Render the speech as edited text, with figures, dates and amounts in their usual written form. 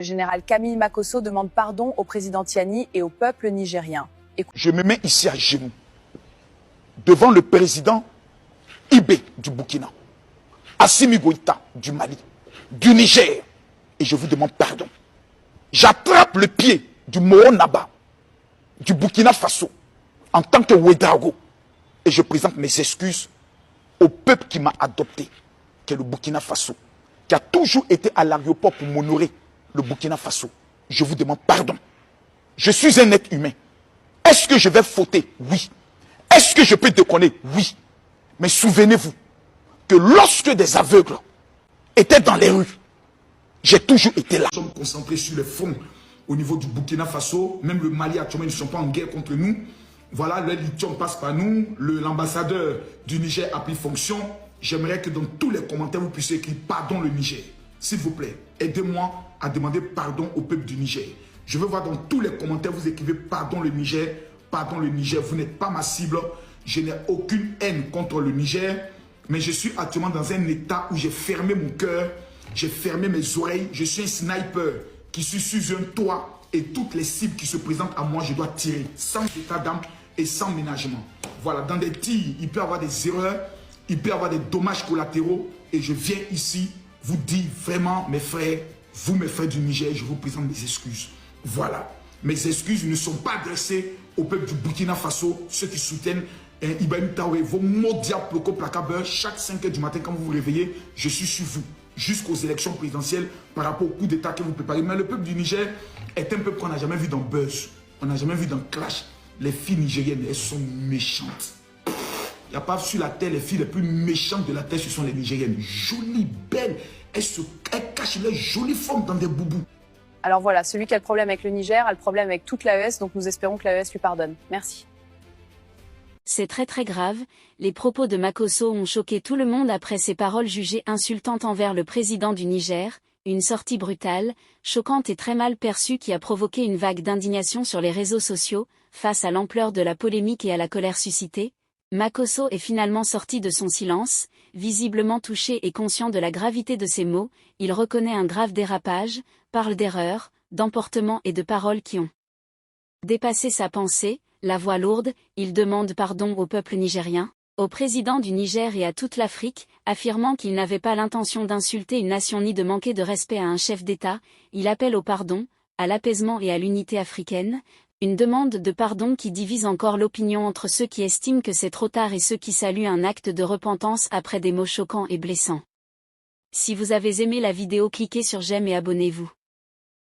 Le général Camille Makosso demande pardon au président Tiani et au peuple nigérien. Je me mets ici à genoux, devant le président Ibé du Burkina, Assimi Goïta du Mali, du Niger, et je vous demande pardon. J'attrape le pied du Moro Naba, du Burkina Faso, en tant que Ouedraogo, et je présente mes excuses au peuple qui m'a adopté, qui est le Burkina Faso, qui a toujours été à l'aéroport pour m'honorer, le Burkina Faso. Je vous demande pardon. Je suis un être humain. Est-ce que je vais fauter? Oui. Est-ce que je peux déconner? Oui. Mais souvenez-vous que lorsque des aveugles étaient dans les rues, j'ai toujours été là. Nous sommes concentrés sur le front au niveau du Burkina Faso. Même le Mali actuellement, ils ne sont pas en guerre contre nous. Voilà, le lithium passe par nous. L'ambassadeur du Niger a pris fonction. J'aimerais que dans tous les commentaires, vous puissiez écrire pardon le Niger. S'il vous plaît, aidez-moi à demander pardon au peuple du Niger. Je veux voir dans tous les commentaires, vous écrivez pardon le Niger. Pardon le Niger, vous n'êtes pas ma cible. Je n'ai aucune haine contre le Niger. Mais je suis actuellement dans un état où j'ai fermé mon cœur. J'ai fermé mes oreilles. Je suis un sniper qui suis sur un toit. Et toutes les cibles qui se présentent à moi, je dois tirer sans état d'âme et sans ménagement. Voilà, dans des tirs, il peut y avoir des erreurs. Il peut y avoir des dommages collatéraux. Et je viens ici vous dire vraiment, mes frères, vous mes frères du Niger, je vous présente mes excuses. Voilà. Mes excuses ne sont pas adressées au peuple du Burkina Faso, ceux qui soutiennent Ibrahim Traoré. Vos mots diables, Ploko, Placabeur, chaque 5 h du matin quand vous vous réveillez, je suis sur vous. Jusqu'aux élections présidentielles par rapport au coup d'État que vous préparez. Mais le peuple du Niger est un peuple qu'on n'a jamais vu dans Buzz. On n'a jamais vu dans Clash. Les filles nigériennes, elles sont méchantes. Il n'y a pas sur la terre, les filles les plus méchantes de la terre, ce sont les Nigériennes. Jolies, belles. Elles cachent leurs jolies formes dans des boubous. Alors voilà, celui qui a le problème avec le Niger a le problème avec toute l'AES, donc nous espérons que l'AES lui pardonne. Merci. C'est très grave, les propos de Makosso ont choqué tout le monde après ses paroles jugées insultantes envers le président du Niger, une sortie brutale, choquante et très mal perçue qui a provoqué une vague d'indignation sur les réseaux sociaux, face à l'ampleur de la polémique et à la colère suscitée. Makosso est finalement sorti de son silence, visiblement touché et conscient de la gravité de ses mots, il reconnaît un grave dérapage, parle d'erreurs, d'emportements et de paroles qui ont dépassé sa pensée, la voix lourde, il demande pardon au peuple nigérien, au président du Niger et à toute l'Afrique, affirmant qu'il n'avait pas l'intention d'insulter une nation ni de manquer de respect à un chef d'État, il appelle au pardon, à l'apaisement et à l'unité africaine, une demande de pardon qui divise encore l'opinion entre ceux qui estiment que c'est trop tard et ceux qui saluent un acte de repentance après des mots choquants et blessants. Si vous avez aimé la vidéo, cliquez sur j'aime et abonnez-vous.